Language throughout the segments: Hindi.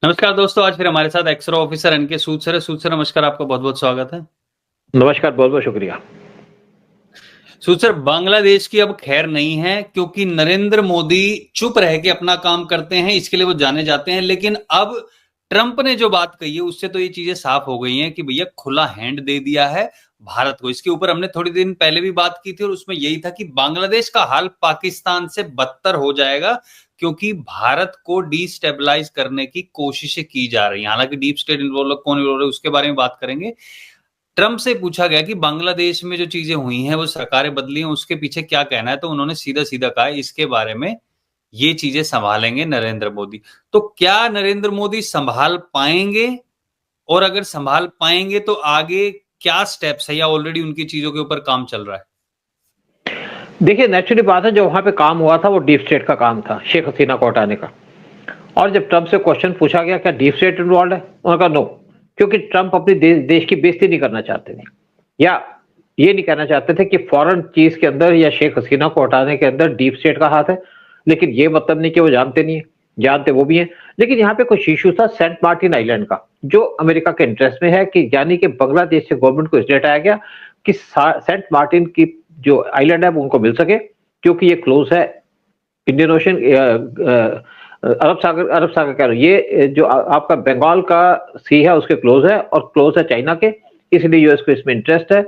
नमस्कार दोस्तों, आज फिर हमारे साथ एक्सरा ऑफिसर एनके सूद सर है। सूद सर नमस्कार, आपका बहुत बहुत स्वागत है। नमस्कार, बहुत बहुत शुक्रिया। सूद सर, बांग्लादेश की अब खैर नहीं है क्योंकि नरेंद्र मोदी चुप रह के अपना काम करते हैं, इसके लिए वो जाने जाते हैं। लेकिन अब ट्रंप ने जो बात कही है उससे तो ये चीजें साफ हो गई हैं कि भैया खुला हैंड दे दिया है भारत को। इसके ऊपर हमने थोड़ी दिन पहले भी बात की थी और उसमें यही था कि बांग्लादेश का हाल पाकिस्तान से बदतर हो जाएगा क्योंकि भारत को डिस्टेबलाइज करने की कोशिशें की जा रही हैं। हालांकि डीप स्टेट इन्वॉल्व कौन इन्वॉल्व है उसके बारे में बात करेंगे। ट्रंप से पूछा गया कि बांग्लादेश में जो चीजें हुई हैं, वो सरकारें बदली हैं, उसके पीछे क्या कहना है, तो उन्होंने सीधा सीधा कहा इसके बारे में ये चीजें संभालेंगे नरेंद्र मोदी। तो क्या नरेंद्र मोदी संभाल पाएंगे? और अगर संभाल पाएंगे तो आगे क्या स्टेप्स है या ऑलरेडी उनकी चीजों के ऊपर काम चल रहा है? देखिए, नेचुरली बात है, जो वहां पे काम हुआ था वो डीप स्टेट का काम था, शेख हसीना को हटाने का। और जब ट्रंप से क्वेश्चन पूछा गया क्या डीप स्टेट इन्वॉल्व है, उन्होंने कहा नो, क्योंकि ट्रंप अपनी देश की बेइज्जती नहीं करना चाहते थे, या ये नहीं कहना चाहते थे कि फॉरेन चीज के अंदर या शेख हसीना को हटाने के अंदर डीप स्टेट का हाथ है। लेकिन ये मतलब नहीं कि वो जानते नहीं है, जानते वो भी हैं। लेकिन यहाँ पे कुछ इशू था सेंट मार्टिन आइलैंड का, जो अमेरिका के इंटरेस्ट में है, कि यानी कि बांग्लादेश से गवर्नमेंट को इसलिए हटाया गया कि सेंट मार्टिन की जो आइलैंड है वो उनको मिल सके, क्योंकि ये क्लोज है इंडियन ओशन, अरब सागर कह रहे हो, ये जो आपका बंगाल का सी है उसके क्लोज है, और क्लोज है चाइना के, इसलिए यूएस को इसमें इंटरेस्ट है।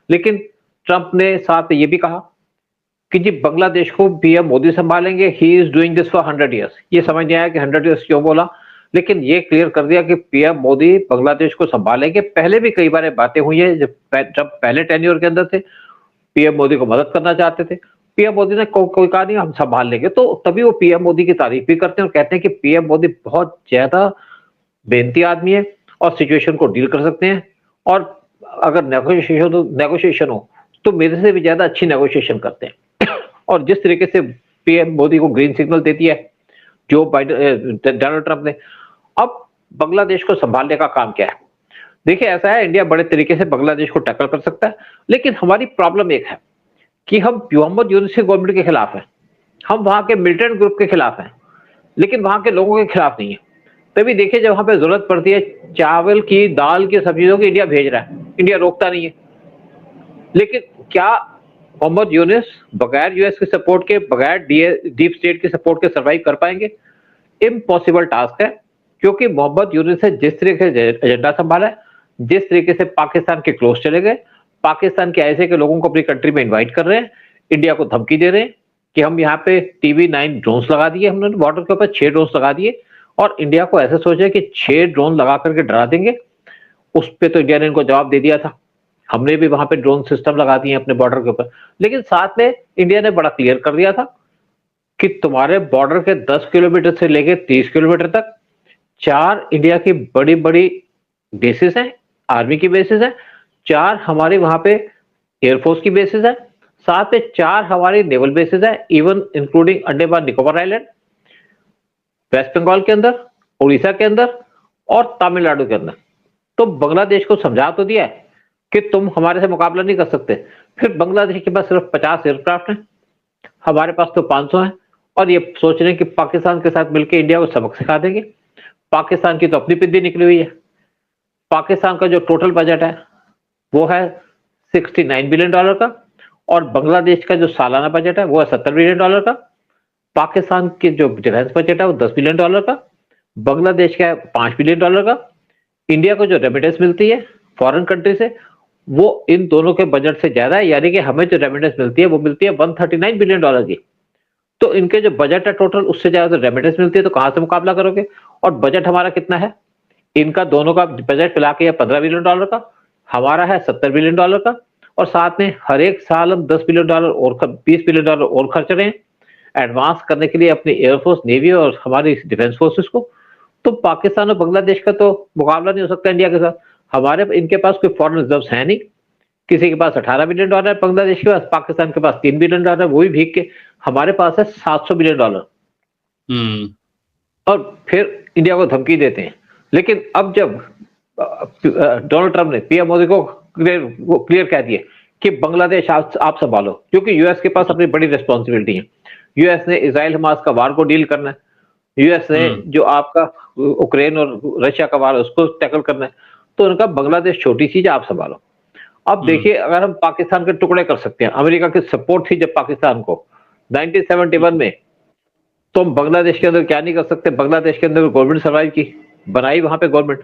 लेकिन ट्रंप ने साथ ये भी कहा कि जी बांग्लादेश को पीएम मोदी संभालेंगे, he is doing this for 100 years. ये समझ नहीं आया कि 100 ईयर्स क्यों बोला, लेकिन ये क्लियर कर दिया कि पीएम मोदी बांग्लादेश को संभालेंगे। पहले भी कई बार बातें हुई है, जब पहले टेन्योर के अंदर थे, पीएम मोदी को मदद करना चाहते थे, पीएम मोदी ने कोई कहा नहीं हम संभाल लेंगे, तो तभी वो पीएम मोदी की तारीफ भी करते हैं और कहते हैं कि पीएम मोदी बहुत ज्यादा मेहनती आदमी है और सिचुएशन को डील कर सकते हैं, और अगर नेगोशिएशन हो तो मेरे से भी ज्यादा अच्छी नेगोशिएशन करते हैं। और जिस तरीके से पीएम मोदी को ग्रीन सिग्नल देती है जो डोनाल्ड ट्रंप ने, अब बांग्लादेश को संभालने का काम क्या है? देखिए, ऐसा है, इंडिया बड़े तरीके से बांग्लादेश को टैकल कर सकता है, लेकिन हमारी प्रॉब्लम एक है कि हम मोहम्मद यूनुस की गवर्नमेंट के खिलाफ हैं, हम वहां के मिलिटेंट ग्रुप के खिलाफ हैं, लेकिन वहां के लोगों के खिलाफ नहीं है। तभी देखिए, जब वहां पे जरूरत पड़ती है चावल की, दाल की, सब्जियों की, इंडिया भेज रहा है, इंडिया रोकता नहीं है। लेकिन क्या मोहम्मद यूनुस बगैर यूएस के सपोर्ट के, बगैर डीप स्टेट के सपोर्ट के सर्वाइव कर पाएंगे? इम्पॉसिबल टास्क है, क्योंकि मोहम्मद यूनुस ने जिस तरीके से एजेंडा संभाला है, जिस तरीके से पाकिस्तान के क्लोज चले गए, पाकिस्तान के ऐसे के लोगों को अपनी कंट्री में इनवाइट कर रहे हैं, इंडिया को धमकी दे रहे हैं कि हम यहाँ पे TV9 ड्रोन्स लगा दिए, हमने बॉर्डर के ऊपर 6 ड्रोन्स लगा दिए, और इंडिया को ऐसे सोचा कि 6 ड्रोन लगा करके डरा देंगे। उस पे तो इंडिया ने इनको जवाब दे दिया था, हमने भी वहां पे ड्रोन सिस्टम लगा दिए अपने बॉर्डर के ऊपर। लेकिन साथ में इंडिया ने बड़ा क्लियर कर दिया था कि तुम्हारे बॉर्डर के 10 किलोमीटर से लेके 30 किलोमीटर तक 4 इंडिया की बड़ी बड़ी बेसिस हैं, आर्मी की बेसिस है, 4 हमारे वहां पे एयरफोर्स की बेसिस है, साथ में 4 हमारी नेवल बेसिस है, even including Andaman Nicobar island, West Bengal के अंदर, उड़ीसा के अंदर और तमिलनाडु के अंदर। तो बांग्लादेश को समझा तो दिया है कि तुम हमारे से मुकाबला नहीं कर सकते। फिर बांग्लादेश के पास सिर्फ 50 एयरक्राफ्ट हैं, हमारे पास तो 500 हैं, और ये सोच रहे हैं कि पाकिस्तान के साथ मिलकर इंडिया को सबक सिखा देंगे। पाकिस्तान की तो अपनी पिद्दी निकली हुई है। पाकिस्तान का जो टोटल बजट है वो है $69 बिलियन का, और बांग्लादेश का जो सालाना बजट है वो है $70 बिलियन का। पाकिस्तान के जो डिफेंस बजट है वो $10 बिलियन का, बांग्लादेश का है $5 बिलियन का। इंडिया को जो रेमिटेंस मिलती है फॉरेन कंट्री से, वो इन दोनों के बजट से ज्यादा है, यानी कि हमें जो रेमिटेंस मिलती है वो मिलती है $139 बिलियन की। तो इनके जो बजट है टोटल, उससे ज्यादा तो रेमिटेंस मिलती है, तो कहां से मुकाबला करोगे? और बजट हमारा कितना है? इनका दोनों का बजट मिला के $15 बिलियन का, हमारा है $70 बिलियन का, और साथ में हर एक साल हम $10 बिलियन और $20 बिलियन और खर्च रहे हैं एडवांस करने के लिए अपनी एयरफोर्स, नेवी और हमारी डिफेंस फोर्सेस को। तो पाकिस्तान और बांग्लादेश का तो मुकाबला नहीं हो सकता इंडिया के साथ। हमारे इनके पास कोई फॉरेन रिजर्व है नहीं, किसी के पास $18 बिलियन है बांग्लादेश के पास, पाकिस्तान के पास $3 बिलियन है, वो भी भीग के। हमारे पास है $700 बिलियन। और फिर इंडिया को धमकी देते हैं। लेकिन अब जब डोनाल्ड ट्रंप ने पीएम मोदी को क्लियर कह दिया कि बांग्लादेश आप संभालो, क्योंकि यूएस के पास अपनी बड़ी रिस्पॉन्सिबिलिटी है। यूएस ने इजराइल हमास का वार को डील करना है, यूएस ने जो आपका यूक्रेन और रशिया का वार उसको टैकल करना है, तो उनका बांग्लादेश छोटी चीज है, आप संभालो। अब देखिए, अगर हम पाकिस्तान के टुकड़े कर सकते हैं, अमेरिका की सपोर्ट थी जब पाकिस्तान को 1971 में, तो हम बांग्लादेश के अंदर क्या नहीं कर सकते? बांग्लादेश के अंदर गवर्नमेंट सर्वाइव की, बनाई वहां पे गवर्नमेंट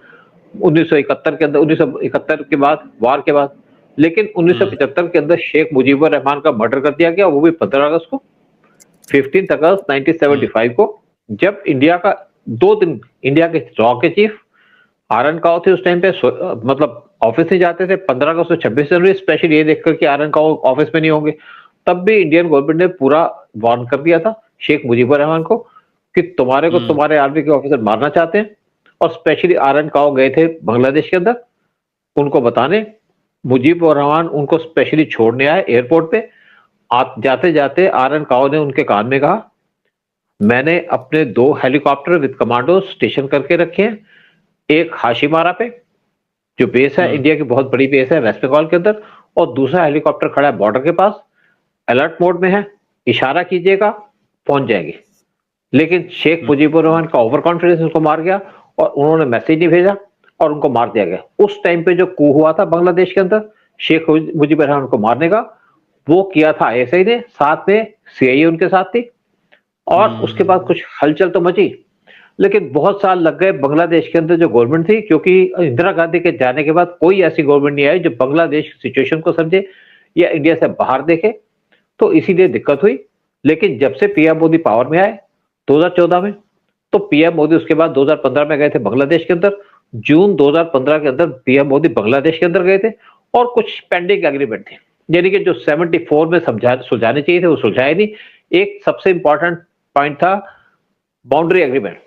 1971 के अंदर, 1971 के बाद, वार के बाद। लेकिन 1975 के अंदर शेख मुजीबुर रहमान का मर्डर कर दिया गया, वो भी 15 अगस्त को, 15 अगस्त 1975 को, जब इंडिया का 2 दिन इंडिया के रॉ के चीफ आरएन काओ थे उस टाइम पे, मतलब ऑफिस नहीं जाते थे। 15 अगस्त और 26 जनवरी स्पेशल ये देखकर कि आरएन काओ ऑफिस में नहीं होंगे, तब भी इंडियन गवर्नमेंट ने पूरा वार्न कर दिया था शेख मुजीबुर रहमान को कि तुम्हारे को तुम्हारे आर्मी के ऑफिसर मारना चाहते हैं। और स्पेशली आरएन काओ गए थे बांग्लादेश के अंदर उनको बताने, मुजीबुर रहमान उनको स्पेशली छोड़ने आए एयरपोर्ट पे। जाते जाते आरएन काओ ने उनके कान में कहा, मैंने अपने 2 हेलीकॉप्टर विद कमांडो स्टेशन करके रखे हैं, एक हाशिमारा पे जो बेस है, इंडिया की बहुत बड़ी बेस है वेस्ट बंगाल के अंदर, और दूसरा हेलीकॉप्टर खड़ा है बॉर्डर के पास, अलर्ट मोड में है, इशारा कीजिएगा पहुंच जाएंगे। लेकिन शेख मुजीबुर रहमान का ओवर कॉन्फिडेंस उनको मार गया और उन्होंने मैसेज नहीं भेजा और उनको मार दिया गया। उस टाइम पे जो कू हुआ था बांग्लादेश के अंदर शेख मुजीबुर रहमान को मारने का, वो किया था आईएसआई ने, साथ में सीआईए उनके साथ थी। और उसके बाद कुछ हलचल तो मची, लेकिन बहुत साल लग गए बांग्लादेश के अंदर जो गवर्नमेंट थी, क्योंकि इंदिरा गांधी के जाने के बाद कोई ऐसी गवर्नमेंट नहीं आई जो बांग्लादेश की सिचुएशन को समझे या इंडिया से बाहर देखे, तो इसीलिए दिक्कत हुई। लेकिन जब से पीएम मोदी पावर में आए 2014 में, तो पीएम मोदी उसके बाद 2015 में गए थे बांग्लादेश के अंदर, जून 2015 के अंदर पीएम मोदी बांग्लादेश के अंदर गए थे, और कुछ पेंडिंग एग्रीमेंट थे, यानी कि जो 74 में सुलझाने चाहिए थे वो सुलझाए नहीं। एक सबसे इंपॉर्टेंट पॉइंट था बाउंड्री एग्रीमेंट,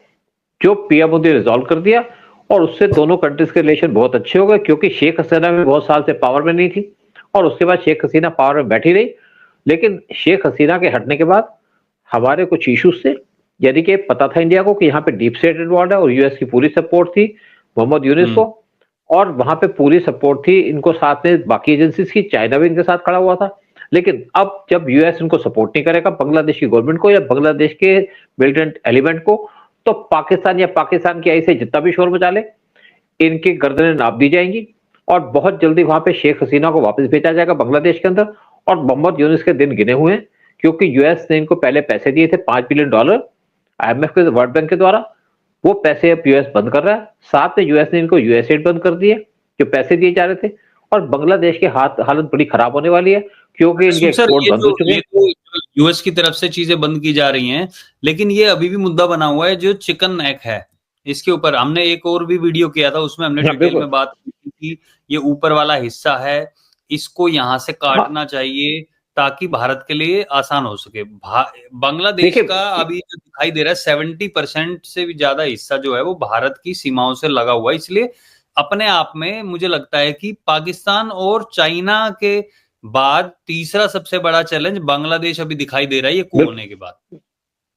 जो पीएम मोदी रिजॉल्व कर दिया, और उससे दोनों कंट्रीज के रिलेशन बहुत अच्छे हो गए, क्योंकि शेख हसीना भी बहुत साल से पावर में नहीं थी और उसके बाद शेख हसीना पावर में बैठी रही। लेकिन शेख हसीना के हटने के बाद हमारे कुछ इश्यूज थे, यानी कि पता था इंडिया को कि यहाँ पे डीप स्टेट इन्वॉल्व है, और यूएस की पूरी सपोर्ट थी मोहम्मद यूनिस को, और वहां पे पूरी सपोर्ट थी इनको, साथ में बाकी एजेंसीज की, चाइना भी इनके साथ खड़ा हुआ था। लेकिन अब जब यूएस इनको सपोर्ट नहीं करेगा, बांग्लादेश की गवर्नमेंट को या बांग्लादेश के मिलिटेंट एलिमेंट को, तो पाकिस्तान या पाकिस्तान की ऐसे जितना भी शोर मचा ले, इनकी गर्दनें नाप दी जाएंगी, और बहुत जल्दी वहां पे शेख हसीना को वापस भेजा जाएगा बांग्लादेश के अंदर। और मोहम्मद यूनिस के दिन गिने हुए हैं, क्योंकि यूएस ने इनको पहले पैसे दिए थे $5 बिलियन आईएमएफ के, वर्ल्ड बैंक के द्वारा, वो पैसे अब यूएस बंद कर रहा है। साथ में यूएस ने इनको यूएसएड बंद कर दिए जो पैसे दिए जा रहे थे, और बांग्लादेश की हालत बड़ी खराब होने वाली है, क्योंकि इनके एक्सपोर्ट बंद हो चुके हैं। यूएस की तरफ से चीजें बंद की जा रही हैं, लेकिन ये अभी भी मुद्दा बना हुआ है जो चिकन नेक है। इसके ऊपर हमने एक और भी वीडियो किया था, उसमें हमने डिटेल में बात की थी। ये ऊपर वाला हिस्सा है, इसको यहाँ से काटना चाहिए ताकि भारत के लिए आसान हो सके। बांग्लादेश का अभी जो दिखाई दे रहा है 70% से भी ज्यादा हिस्सा जो है वो भारत की सीमाओं से लगा हुआ है। इसलिए अपने आप में मुझे लगता है कि पाकिस्तान और चाइना के बाद तीसरा सबसे बड़ा चैलेंज बांग्लादेश अभी दिखाई दे रहा है, ये कू होने के बाद।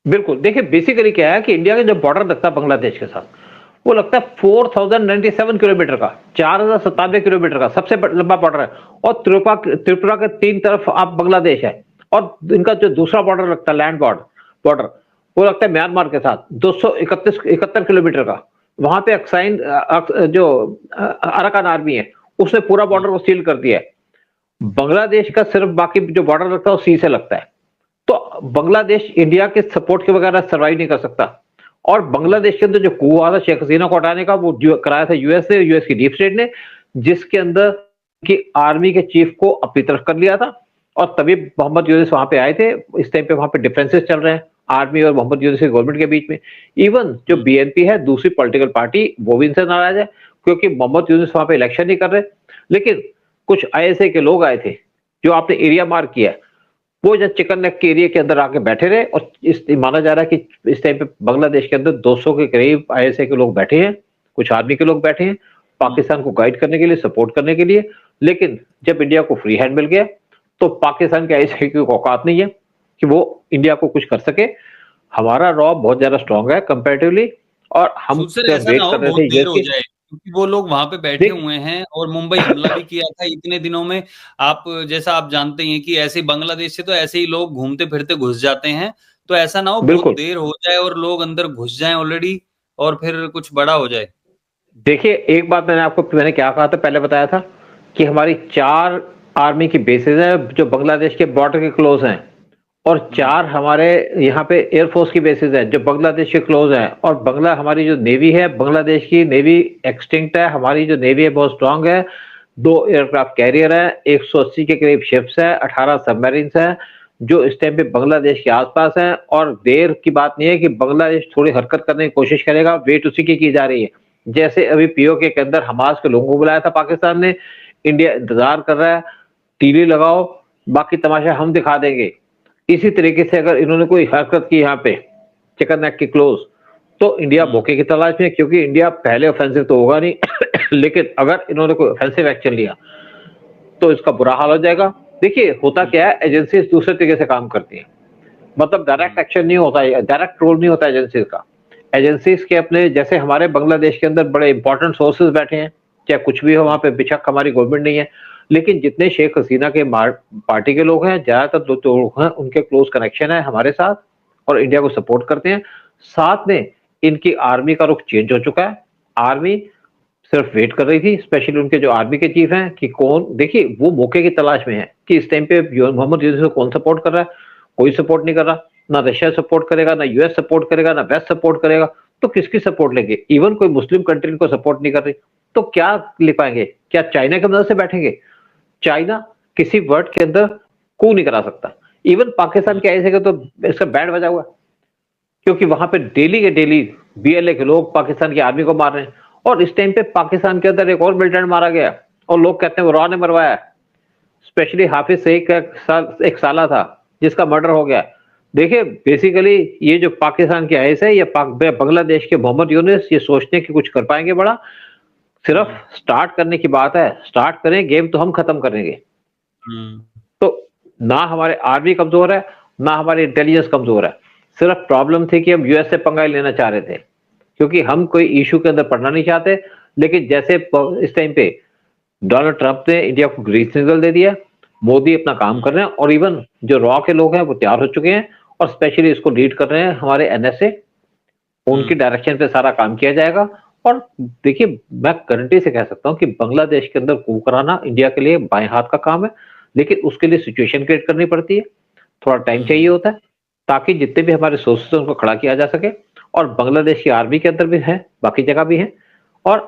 बिल्कुल, देखिए बेसिकली क्या है कि इंडिया का जो बॉर्डर लगता है बांग्लादेश के साथ, वो लगता है 4097 किलोमीटर का, 4097 किलोमीटर का सबसे लंबा बॉर्डर है। और त्रिपुरा के 3 तरफ आप बांग्लादेश है, और इनका जो दूसरा बॉर्डर लगता है लैंड बॉर्डर, वो लगता है म्यांमार के साथ 271 किलोमीटर का। वहां पे अक्साइन जो अराकान आर्मी है उसने पूरा बॉर्डर को सील कर दिया है। बांग्लादेश का सिर्फ बाकी जो बॉर्डर लगता है वो सी से लगता है। तो बांग्लादेश इंडिया के सपोर्ट के बगैर सर्वाइव नहीं कर सकता। और बांग्लादेश के अंदर जो कू हुआ था शेख हसीना को हटाने का, वो कराया था यूएस ने, यूएस की डीप स्टेट ने, जिसके अंदर की आर्मी के चीफ को अपनी तरफ कर लिया था। और तभी मोहम्मद यूनिस वहां पे आए थे। इस टाइम पे वहां पे डिफरेंसेस चल रहे हैं आर्मी और मोहम्मद यूनिस की गवर्नमेंट के बीच में। इवन जो बीएनपी है, दूसरी पॉलिटिकल पार्टी, वो भी इनसे नाराज है, क्योंकि मोहम्मद यूनिस वहां पे इलेक्शन नहीं कर रहे। लेकिन कुछ आईएसआई के लोग आए थे जो आपने एरिया मार्क किया, वो जब चिकन नेक के एरिया के अंदर आके बैठे रहे। और माना जा रहा है कि इस टाइम पे बांग्लादेश के अंदर 200 के करीब आईएसआई के लोग बैठे हैं, कुछ आर्मी के लोग बैठे हैं, पाकिस्तान को गाइड करने के लिए, सपोर्ट करने के लिए। लेकिन जब इंडिया को फ्री हैंड मिल गया, तो पाकिस्तान के आईएसआई की औकात नहीं है कि वो इंडिया को कुछ कर सके। हमारा रॉ बहुत ज्यादा स्ट्रांग है कंपैरेटिवली, और हम वेट कर रहे थे क्योंकि वो लोग वहां पे बैठे हुए हैं, और मुंबई हमला भी किया था इतने दिनों में। आप जैसा आप जानते हैं कि ऐसे बांग्लादेश से तो ऐसे ही लोग घूमते फिरते घुस जाते हैं, तो ऐसा ना हो बहुत बिल्कुल। देर हो जाए और लोग अंदर घुस जाएं ऑलरेडी और फिर कुछ बड़ा हो जाए। देखिए, एक बात मैंने क्या कहा था, पहले बताया था कि हमारी 4 आर्मी की बेसेस हैं जो बांग्लादेश के बॉर्डर के क्लोज हैं, और 4 हमारे यहाँ पे एयरफोर्स की बेसेस हैं जो बांग्लादेश के क्लोज हैं, और हमारी जो नेवी है, बांग्लादेश की नेवी एक्सटिंक्ट है, हमारी जो नेवी है बहुत स्ट्रांग है। 2 एयरक्राफ्ट कैरियर है, 180 के करीब शिप्स है, 18 सबमरीन्स है जो इस टाइम पे बांग्लादेश के आसपास हैं। और देर की बात नहीं है कि बांग्लादेश थोड़ी हरकत करने की कोशिश करेगा, वेट उसी की जा रही है। जैसे अभी पीओके के अंदर हमास के लोगों को बुलाया था पाकिस्तान ने, इंडिया इंतजार कर रहा है, टीवी लगाओ, बाकी तमाशा हम दिखा देंगे। इसी तरीके से अगर इन्होंने कोई हरकत की यहाँ पे चिकन नेक की क्लोज, तो इंडिया मौके की तलाश में, क्योंकि इंडिया पहले ऑफेंसिव तो होगा नहीं लेकिन अगर इन्होंने कोई ऑफेंसिव एक्शन लिया तो इसका बुरा हाल हो जाएगा। देखिए, होता क्या है, एजेंसीज दूसरे तरीके से काम करती हैं, मतलब डायरेक्ट एक्शन नहीं होता है, डायरेक्ट रोल नहीं होता एजेंसीज का। एजेंसीज के अपने, जैसे हमारे बांग्लादेश के अंदर बड़े इंपॉर्टेंट सोर्सेज बैठे हैं, चाहे कुछ भी हो वहां पे, बेशक हमारी गवर्नमेंट नहीं है, लेकिन जितने शेख हसीना के पार्टी के लोग हैं, ज्यादातर जो लोग हैं उनके क्लोज कनेक्शन है हमारे साथ और इंडिया को सपोर्ट करते हैं। साथ में इनकी आर्मी का रुख चेंज हो चुका है। आर्मी सिर्फ वेट कर रही थी, स्पेशली उनके जो आर्मी के चीफ हैं, कि कौन, देखिए वो मौके की तलाश में है कि इस टाइम पे मोहम्मद यूनुस को कौन सपोर्ट कर रहा है। कोई सपोर्ट नहीं कर रहा, ना रशिया सपोर्ट करेगा, ना यूएस सपोर्ट करेगा, ना वेस्ट सपोर्ट करेगा, तो किसकी सपोर्ट लेंगे? इवन कोई मुस्लिम कंट्री को सपोर्ट नहीं कर रही, तो क्या ले पाएंगे? क्या चाइना की मदद से बैठेंगे? चाइना किसी वर्ड के अंदर को नहीं करा सकता। इवन पाकिस्तान के ऐसे तो इसका बैंड बजा हुआ है, क्योंकि वहां पे डेली के डेली बीएलए के लोग पाकिस्तान की आर्मी को मार रहे हैं। और इस टाइम पे पाकिस्तान के अंदर एक और मिलिटेंट मारा गया और लोग कहते हैं वो रॉ ने मरवाया। स्पेशली हाफिज सईद का एक साला था जिसका मर्डर हो गया। देखिए, बेसिकली ये जो पाकिस्तान की आइस है, ये बांग्लादेश के मोहम्मद यूनुस ये सोचते कि कुछ कर पाएंगे बड़ा, सिर्फ स्टार्ट करने की बात है। स्टार्ट करें गेम तो हम खत्म करेंगे। तो ना हमारे आर्मी कमजोर है, ना हमारी इंटेलिजेंस कमजोर है। सिर्फ प्रॉब्लम थी कि हम यूएस से पंगा लेना चाह रहे थे, क्योंकि हम कोई इशू के अंदर पड़ना नहीं चाहते। लेकिन जैसे इस टाइम पे डोनाल्ड ट्रंप ने इंडिया को ग्रीन सिग्नल दे दिया, मोदी अपना काम कर रहे हैं, और इवन जो रॉ के लोग हैं वो तैयार हो चुके हैं, और स्पेशली इसको लीड कर रहे हैं हमारे एनएसए, उनकी डायरेक्शन पे सारा काम किया जाएगा। और देखिए, मैं गारंटी से कह सकता हूं कि बांग्लादेश के अंदर कूप कराना इंडिया के लिए बाएं हाथ का काम है, लेकिन उसके लिए सिचुएशन क्रिएट करनी पड़ती है, थोड़ा टाइम चाहिए होता है, ताकि जितने भी हमारे सोर्सेज उनको खड़ा किया जा सके। और बांग्लादेश की आर्मी के अंदर भी है, बाकी जगह भी है। और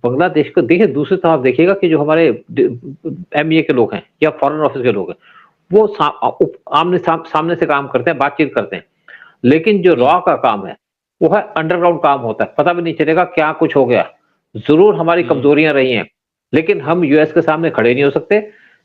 बांग्लादेश को देखिए, दूसरी तरफ आप देखिएगा कि जो हमारे एमईए के लोग हैं या फॉरेन ऑफिस के लोग हैं, वो सामने से काम करते हैं, बातचीत करते हैं, लेकिन जो रॉ का काम है वो है अंडरग्राउंड काम होता है, पता भी नहीं चलेगा क्या कुछ हो गया। जरूर हमारी कमजोरियां रही हैं, लेकिन हम यूएस के सामने खड़े नहीं हो सकते,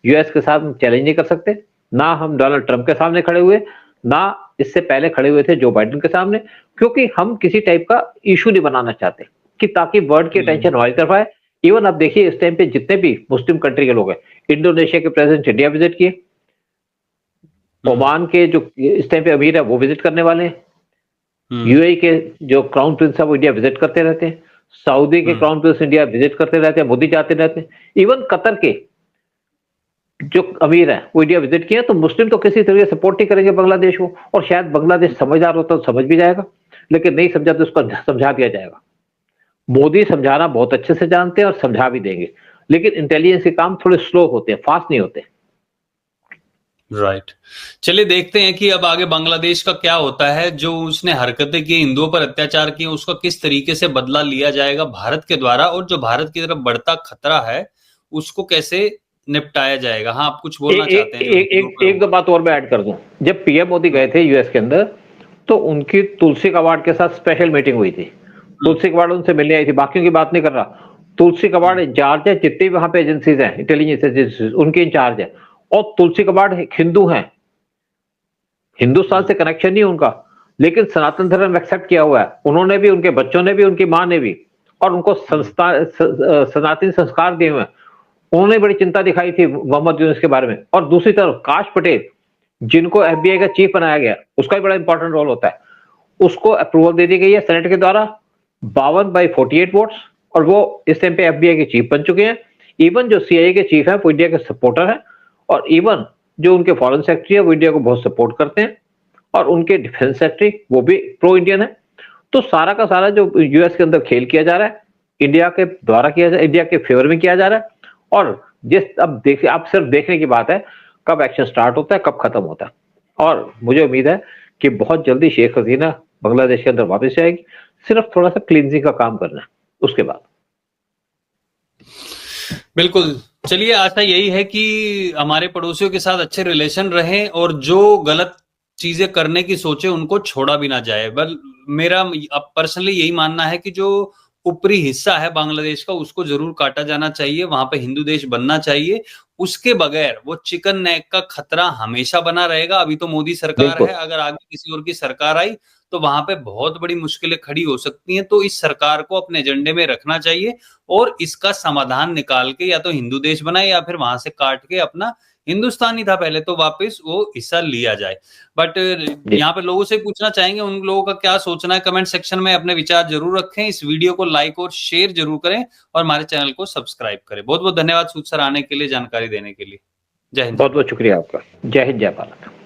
यूएस के साथ चैलेंज नहीं कर सकते। ना हम डोनाल्ड ट्रंप के सामने खड़े हुए, ना इससे पहले खड़े हुए थे जो बाइडेन के सामने, क्योंकि हम किसी टाइप का इशू नहीं बनाना चाहते कि ताकि वर्ल्ड की अटेंशन हमारी तरफ आए। इवन आप देखिए, इस टाइम पे जितने भी मुस्लिम कंट्री के लोग हैं, इंडोनेशिया के प्रेसिडेंट इंडिया विजिट किए, ओमान के जो इस टाइम पे अमीर है वो विजिट करने वाले हैं, यूएई के जो क्राउन प्रिंस है वो इंडिया विजिट करते रहते हैं, सऊदी के क्राउन प्रिंस इंडिया विजिट करते रहते हैं, मोदी जाते रहते हैं। इवन कतर के जो अमीर है वो इंडिया विजिट किया। तो मुस्लिम तो किसी तरह सपोर्ट नहीं करेंगे बांग्लादेश को, और शायद बांग्लादेश समझदार होता तो समझ भी जाएगा, लेकिन नहीं समझा तो उसको समझा दिया जाएगा। मोदी समझाना बहुत अच्छे से जानते हैं और समझा भी देंगे, लेकिन इंटेलिजेंस के काम थोड़े स्लो होते हैं, फास्ट नहीं होते। राइट। चलिए देखते हैं कि अब आगे बांग्लादेश का क्या होता है। जो उसने हरकतें की, हिंदुओं पर अत्याचार किए, उसका किस तरीके से बदला लिया जाएगा भारत के द्वारा, और जो भारत की तरफ बढ़ता खतरा है उसको कैसे निपटाया जाएगा। हाँ, आप कुछ बोलना चाहते हैं? एक दो बात और मैं ऐड कर दूं। जब पीएम मोदी गए थे यूएस के अंदर, तो उनकी तुलसी कबाड़ के साथ स्पेशल मीटिंग हुई थी। तुलसी कबाड़ उनसे मिलने आई थी, बाकियों की बात नहीं कर रहा। तुलसी कबाड़ इंचार्ज है, जितनी भी वहां पे एजेंसीज हैं, इंटेलिजेंस एजेंसीज, उनके इंचार्ज है। और तुलसी कबाड़ हिंदू हैं, हिंदुस्तान से कनेक्शन नहीं उनका, लेकिन सनातन धर्म एक्सेप्ट किया हुआ है उन्होंने भी, उनके बच्चों ने भी, उनकी माँ ने भी, और उनको सनातन संस्कार दिए हुए हैं। उन्होंने बड़ी चिंता दिखाई थी मोहम्मद यूनुस के बारे में। और दूसरी तरफ काश पटेल, जिनको एफबीआई का चीफ बनाया गया, उसका भी बड़ा इंपॉर्टेंट रोल होता है, उसको अप्रूवल दे दी गई है सेनेट के द्वारा 52/48 वोट्स, और वो इस टाइम पे एफबीआई के चीफ बन चुके हैं। इवन जो सीआईए के चीफ है वो इंडिया के सपोर्टर है, और इवन जो उनके फॉरेन सेक्रेटरी है वो इंडिया को बहुत सपोर्ट करते हैं। और उनके डिफेंस सेक्रेटरी वो भी प्रो इंडियन है। तो सारा का सारा जो यूएस के अंदर खेल किया जा रहा है, इंडिया के द्वारा किया जा रहा है, इंडिया के फेवर में किया जा रहा है। और अब देखिए, आप सिर्फ देखने की बात है कब एक्शन स्टार्ट होता है, कब खत्म होता है। और मुझे उम्मीद है कि बहुत जल्दी शेख हसीना बांग्लादेश के अंदर वापस आएगी, सिर्फ थोड़ा सा क्लींजिंग का काम करना है उसके बाद। बिल्कुल, चलिए आशा यही है कि हमारे पड़ोसियों के साथ अच्छे रिलेशन रहें और जो गलत चीजें करने की सोचे उनको छोड़ा भी ना जाए। बल मेरा अब पर्सनली यही मानना है कि जो ऊपरी हिस्सा है बांग्लादेश का उसको जरूर काटा जाना चाहिए, वहां पे हिंदू देश बनना चाहिए। उसके बगैर वो चिकन नेक का खतरा हमेशा बना रहेगा। अभी तो मोदी सरकार है, अगर आगे किसी और की सरकार आई तो वहां पे बहुत बड़ी मुश्किलें खड़ी हो सकती हैं। तो इस सरकार को अपने एजेंडे में रखना चाहिए और इसका समाधान निकाल के या तो हिंदू देश बनाए या फिर वहां से काट के अपना हिंदुस्तानी था पहले तो वापस वो हिस्सा लिया जाए। बट यहाँ पे लोगों से पूछना चाहेंगे उन लोगों का क्या सोचना है, कमेंट सेक्शन में अपने विचार जरूर रखें। इस वीडियो को लाइक और शेयर जरूर करें और हमारे चैनल को सब्सक्राइब करें। बहुत बहुत धन्यवाद सूद सर आने के लिए, जानकारी देने के लिए। जय हिंद। बहुत बहुत शुक्रिया आपका। जय हिंद, जय भारत।